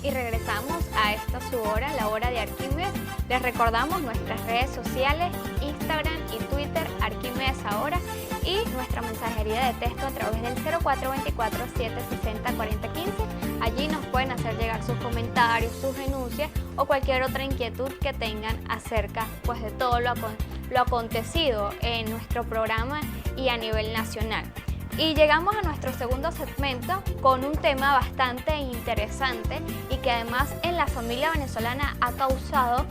y regresamos a esta su hora, la hora de Arquímedes. Les recordamos nuestras redes sociales, Instagram y Twitter, Arquímedes Ahora, y nuestra mensajería de texto a través del 0424-760-4015. Allí nos pueden hacer llegar sus comentarios, sus denuncias o cualquier otra inquietud que tengan acerca pues, de todo lo acontecido en nuestro programa y a nivel nacional. Y llegamos a nuestro segundo segmento con un tema bastante interesante y que además en la familia venezolana ha causado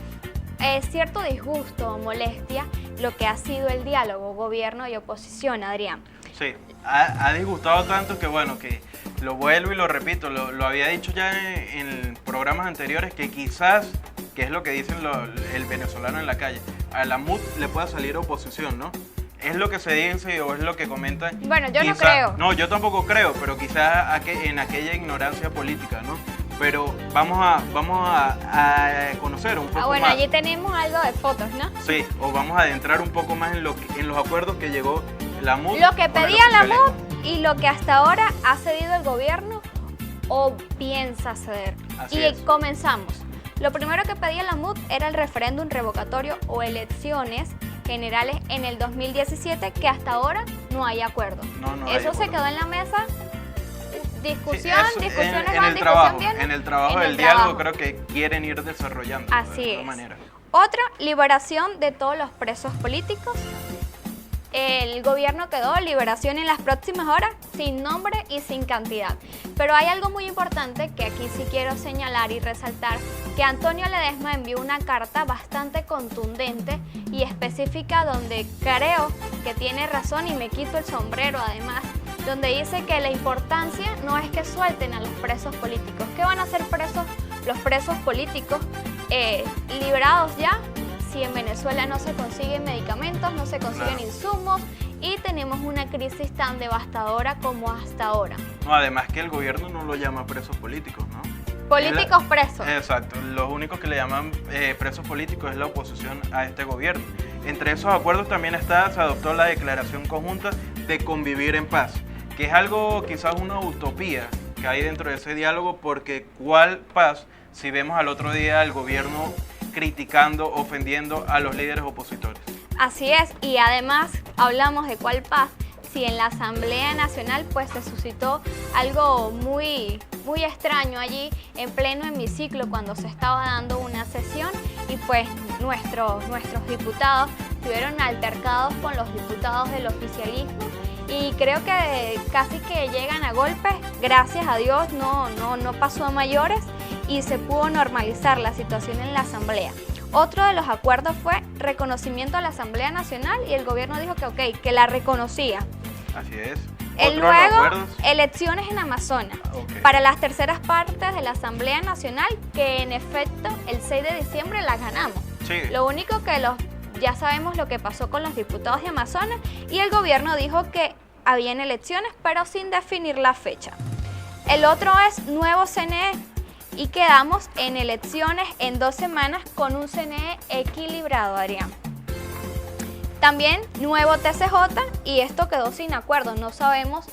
cierto disgusto o molestia lo que ha sido el diálogo gobierno y oposición, Adrián. Sí, ha disgustado tanto que bueno, que lo vuelvo y lo repito, lo había dicho ya en programas anteriores, que quizás, que es lo que dicen el venezolano en la calle, a la MUD le pueda salir oposición, ¿no? Es lo que se dice o es lo que comentan. Bueno, yo no creo. No, yo tampoco creo, pero quizás en aquella ignorancia política, ¿no? Pero vamos a conocer un poco más. Bueno, allí tenemos algo de fotos, ¿no? Sí, o vamos a adentrar un poco más en los acuerdos que llegó la MUD. Lo que pedía la MUD y lo que hasta ahora ha cedido el gobierno o piensa ceder. Así y es. comenzamos. Lo primero que pedía la MUD era el referéndum revocatorio o elecciones generales en el 2017, que hasta ahora no hay acuerdo. Eso se quedó en la mesa. Discusión, sí, discusiones en van, el discusión trabajo, viene. en el trabajo del diálogo creo que quieren ir desarrollando Así de es. alguna manera. Otra, liberación de todos los presos políticos. El gobierno quedó liberación en las próximas horas, sin nombre y sin cantidad. Pero hay algo muy importante que aquí sí quiero señalar y resaltar, que Antonio Ledesma envió una carta bastante contundente y específica donde creo que tiene razón y me quito el sombrero además, donde dice que la importancia no es que suelten a los presos políticos. ¿Qué van a hacer los presos políticos liberados ya? Si en Venezuela no se consiguen medicamentos, no se consiguen insumos y tenemos una crisis tan devastadora como hasta ahora. No, además que el gobierno no lo llama presos políticos, ¿no? Políticos presos. Exacto, los únicos que le llaman presos políticos es la oposición a este gobierno. Entre esos acuerdos también se adoptó la declaración conjunta de convivir en paz, que es algo quizás una utopía que hay dentro de ese diálogo, porque ¿cuál paz si vemos al otro día al gobierno criticando, ofendiendo a los líderes opositores? Así es, y además hablamos de cuál paz si en la Asamblea Nacional pues se suscitó algo muy extraño allí en pleno hemiciclo cuando se estaba dando una sesión y pues nuestros diputados estuvieron altercados con los diputados del oficialismo y creo que casi que llegan a golpes. Gracias a Dios no pasó a mayores y se pudo normalizar la situación en la Asamblea. Otro de los acuerdos fue reconocimiento a la Asamblea Nacional y el gobierno dijo que ok, que la reconocía. Así es. Luego, elecciones en Amazonas Okay. para las terceras partes de la Asamblea Nacional, que en efecto el 6 de diciembre las ganamos. Sí. Lo único que ya sabemos lo que pasó con los diputados de Amazonas y el gobierno dijo que habían elecciones pero sin definir la fecha. El otro es nuevo CNE y quedamos en elecciones en 2 semanas con un CNE equilibrado, Adrián. También nuevo TCJ y esto quedó sin acuerdo, no sabemos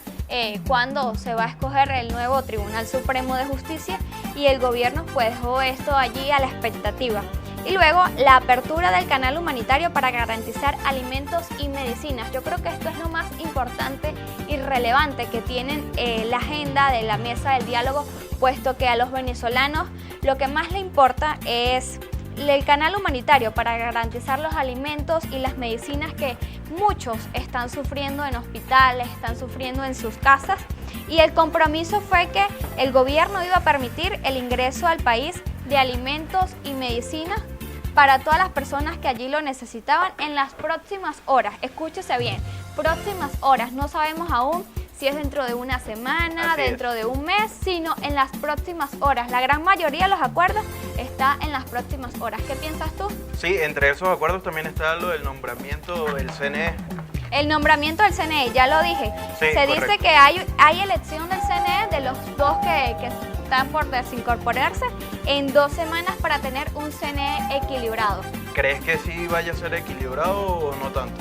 cuándo se va a escoger el nuevo Tribunal Supremo de Justicia y el gobierno pues dejó esto allí a la expectativa. Y luego la apertura del canal humanitario para garantizar alimentos y medicinas. Yo creo que esto es lo más importante y relevante que tienen la agenda de la mesa del diálogo, puesto que a los venezolanos lo que más le importa es el canal humanitario para garantizar los alimentos y las medicinas que muchos están sufriendo en hospitales, están sufriendo en sus casas. Y el compromiso fue que el gobierno iba a permitir el ingreso al país de alimentos y medicinas para todas las personas que allí lo necesitaban en las próximas horas. Escúchese bien, próximas horas, no sabemos aún si es dentro de una semana, dentro de un mes, sino en las próximas horas. La gran mayoría de los acuerdos está en las próximas horas. ¿Qué piensas tú? Sí, entre esos acuerdos también está lo del nombramiento del CNE. El nombramiento del CNE, ya lo dije. Sí, se correcto. dice que hay elección del CNE de los dos que están por desincorporarse en 2 semanas para tener un CNE equilibrado. ¿Crees que sí vaya a ser equilibrado o no tanto?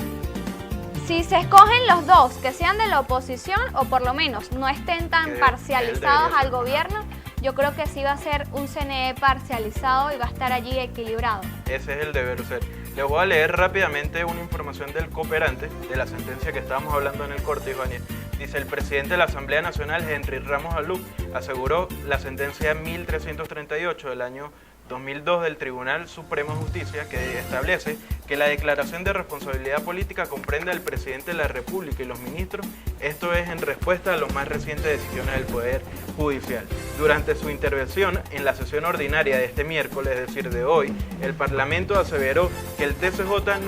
Si se escogen los dos, que sean de la oposición o por lo menos no estén tan parcializados al gobierno, yo creo que sí va a ser un CNE parcializado y va a estar allí equilibrado. Ese es el deber ser. Les voy a leer rápidamente una información del cooperante de la sentencia que estábamos hablando en el corte, Ivania. Dice: el presidente de la Asamblea Nacional, Henry Ramos Alú, aseguró la sentencia 1338 del año 2002 del Tribunal Supremo de Justicia, que establece que la declaración de responsabilidad política comprende al presidente de la República y los ministros, esto es en respuesta a las más recientes decisiones del Poder Judicial. Durante su intervención en la sesión ordinaria de este miércoles, es decir, de hoy, el Parlamento aseveró que el TCJ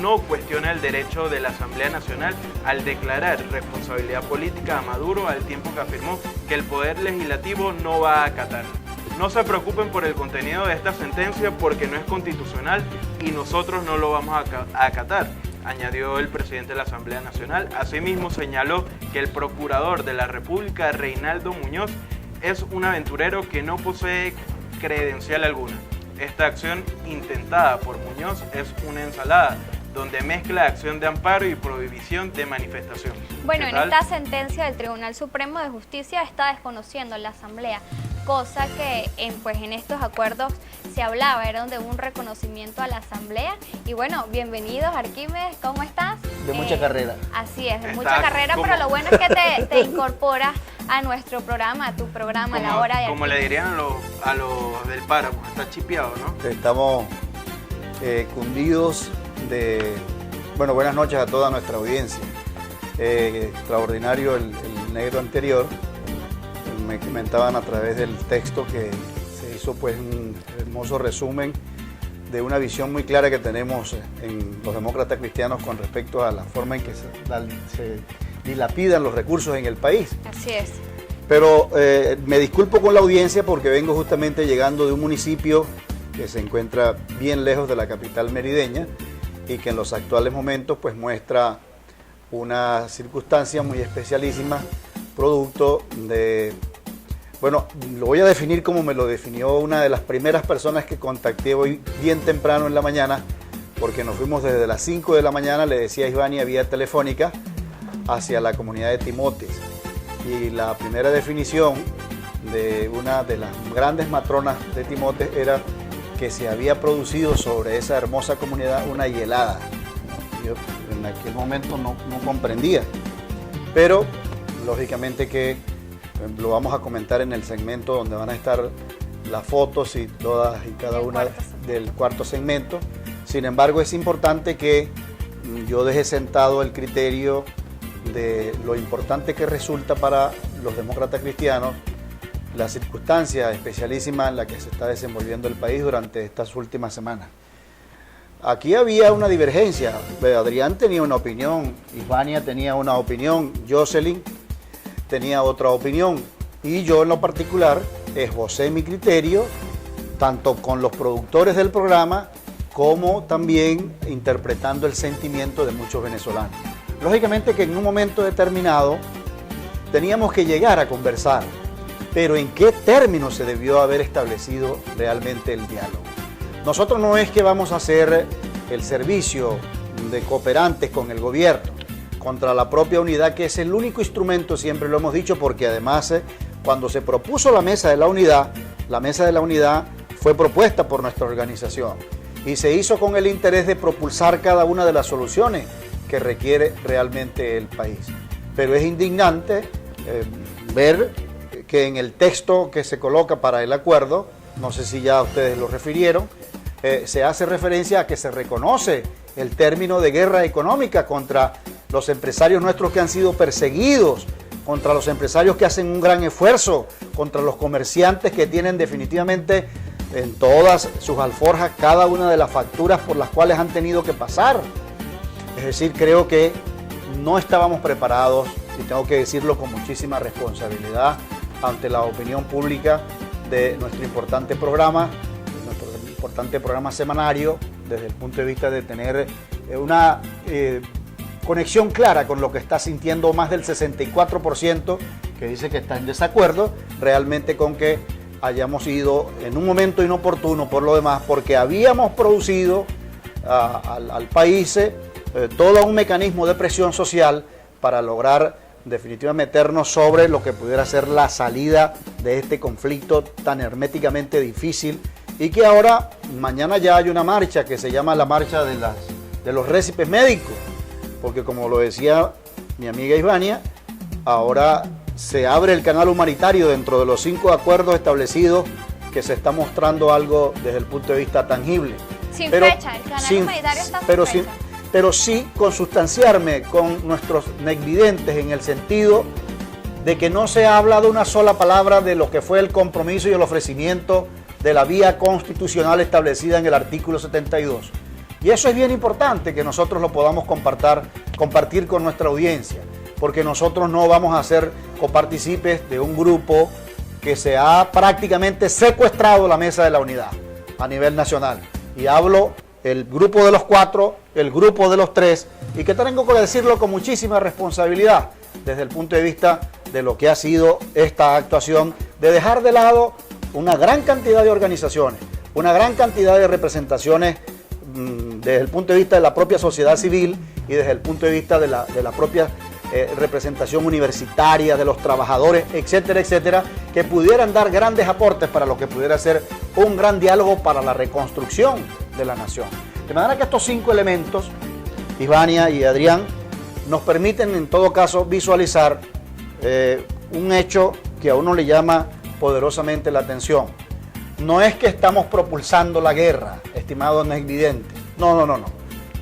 no cuestiona el derecho de la Asamblea Nacional al declarar responsabilidad política a Maduro, al tiempo que afirmó que el Poder Legislativo no va a acatarla. No se preocupen por el contenido de esta sentencia porque no es constitucional y nosotros no lo vamos a acatar, añadió el presidente de la Asamblea Nacional. Asimismo, señaló que el procurador de la República, Reinaldo Muñoz, es un aventurero que no posee credencial alguna. Esta acción intentada por Muñoz es una ensalada donde mezcla acción de amparo y prohibición de manifestación. Bueno, en esta sentencia del Tribunal Supremo de Justicia está desconociendo la Asamblea, cosa que en estos acuerdos se hablaba, era de un reconocimiento a la Asamblea. Y bueno, bienvenidos, Arquímedes, ¿cómo estás? De mucha carrera. Así es, de mucha carrera, pero lo bueno es que te incorporas a nuestro programa, a tu programa, como, La Hora de Como Arquímedes. le dirían a los del páramo, está chipeado, ¿no? Estamos cundidos de... Bueno, buenas noches a toda nuestra audiencia. Extraordinario el negro anterior. Me comentaban a través del texto que se hizo pues un hermoso resumen de una visión muy clara que tenemos en los demócratas cristianos con respecto a la forma en que se dilapidan los recursos en el país. Así es. Pero me disculpo con la audiencia porque vengo justamente llegando de un municipio que se encuentra bien lejos de la capital merideña y que en los actuales momentos pues muestra una circunstancia muy especialísima, producto de... Bueno, lo voy a definir como me lo definió una de las primeras personas que contacté hoy bien temprano en la mañana, porque nos fuimos desde las 5 de la mañana, le decía a Ivania, vía telefónica, hacia la comunidad de Timotes. Y la primera definición de una de las grandes matronas de Timotes era que se había producido sobre esa hermosa comunidad una hielada. Yo en aquel momento no comprendía, pero lógicamente que lo vamos a comentar en el segmento donde van a estar las fotos y todas y cada una del cuarto segmento. Sin embargo, es importante que yo deje sentado el criterio de lo importante que resulta para los demócratas cristianos la circunstancia especialísima en la que se está desenvolviendo el país durante estas últimas semanas. Aquí había una divergencia. Adrián tenía una opinión, Ivania tenía una opinión, Jocelyn tenía otra opinión y yo en lo particular esbocé mi criterio tanto con los productores del programa como también interpretando el sentimiento de muchos venezolanos. Lógicamente que en un momento determinado teníamos que llegar a conversar, pero ¿en qué términos se debió haber establecido realmente el diálogo? Nosotros no es que vamos a hacer el servicio de cooperantes con el gobierno contra la propia unidad, que es el único instrumento, siempre lo hemos dicho, porque además cuando se propuso la mesa de la unidad fue propuesta por nuestra organización y se hizo con el interés de propulsar cada una de las soluciones que requiere realmente el país. Pero es indignante ver que en el texto que se coloca para el acuerdo, no sé si ya ustedes lo refirieron, se hace referencia a que se reconoce el término de guerra económica contra los empresarios nuestros que han sido perseguidos, contra los empresarios que hacen un gran esfuerzo, contra los comerciantes que tienen definitivamente en todas sus alforjas cada una de las facturas por las cuales han tenido que pasar. Es decir, creo que no estábamos preparados, y tengo que decirlo con muchísima responsabilidad, ante la opinión pública de nuestro importante programa semanario, desde el punto de vista de tener una conexión clara con lo que está sintiendo más del 64% que dice que está en desacuerdo, realmente con que hayamos ido en un momento inoportuno por lo demás, porque habíamos producido al país todo un mecanismo de presión social para lograr en definitiva meternos sobre lo que pudiera ser la salida de este conflicto tan herméticamente difícil, y que ahora, mañana ya hay una marcha que se llama la marcha de los récipes médicos, porque como lo decía mi amiga Ivania, ahora se abre el canal humanitario dentro de los 5 acuerdos establecidos, que se está mostrando algo desde el punto de vista tangible. Sin fecha, el canal humanitario está sin fecha. Pero sí consustanciarme con nuestros negvidentes en el sentido de que no se ha hablado una sola palabra de lo que fue el compromiso y el ofrecimiento de la vía constitucional establecida en el artículo 72. Y eso es bien importante que nosotros lo podamos compartir con nuestra audiencia, porque nosotros no vamos a ser copartícipes de un grupo que se ha prácticamente secuestrado la mesa de la unidad a nivel nacional. Y hablo el grupo de los 4, el grupo de los 3, y que tengo que decirlo con muchísima responsabilidad desde el punto de vista de lo que ha sido esta actuación, de dejar de lado una gran cantidad de organizaciones, una gran cantidad de representaciones desde el punto de vista de la propia sociedad civil y desde el punto de vista de la propia representación universitaria, de los trabajadores, etcétera, etcétera, que pudieran dar grandes aportes para lo que pudiera ser un gran diálogo para la reconstrucción de la nación. De manera que estos 5 elementos, Ivania y Adrián, nos permiten en todo caso visualizar un hecho que a uno le llama poderosamente la atención. No es que estamos propulsando la guerra, estimado negvidente. No.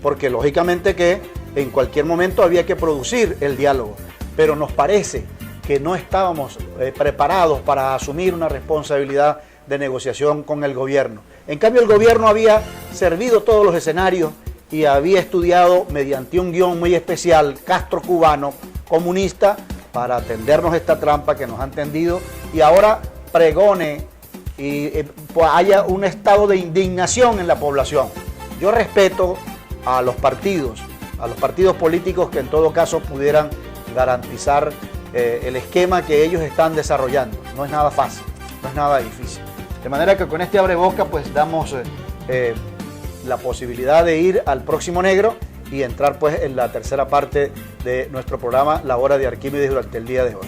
Porque lógicamente que en cualquier momento había que producir el diálogo, pero nos parece que no estábamos preparados para asumir una responsabilidad de negociación con el gobierno. En cambio, el gobierno había servido todos los escenarios y había estudiado mediante un guión muy especial, castro-cubano, comunista, para tendernos esta trampa que nos han tendido, y ahora pregone y pues haya un estado de indignación en la población. Yo respeto a los partidos políticos que en todo caso pudieran garantizar el esquema que ellos están desarrollando. No es nada fácil, no es nada difícil. De manera que con este abreboca pues damos la posibilidad de ir al próximo negro y entrar pues en la tercera parte de nuestro programa La Hora de Arquímedes durante el día de hoy.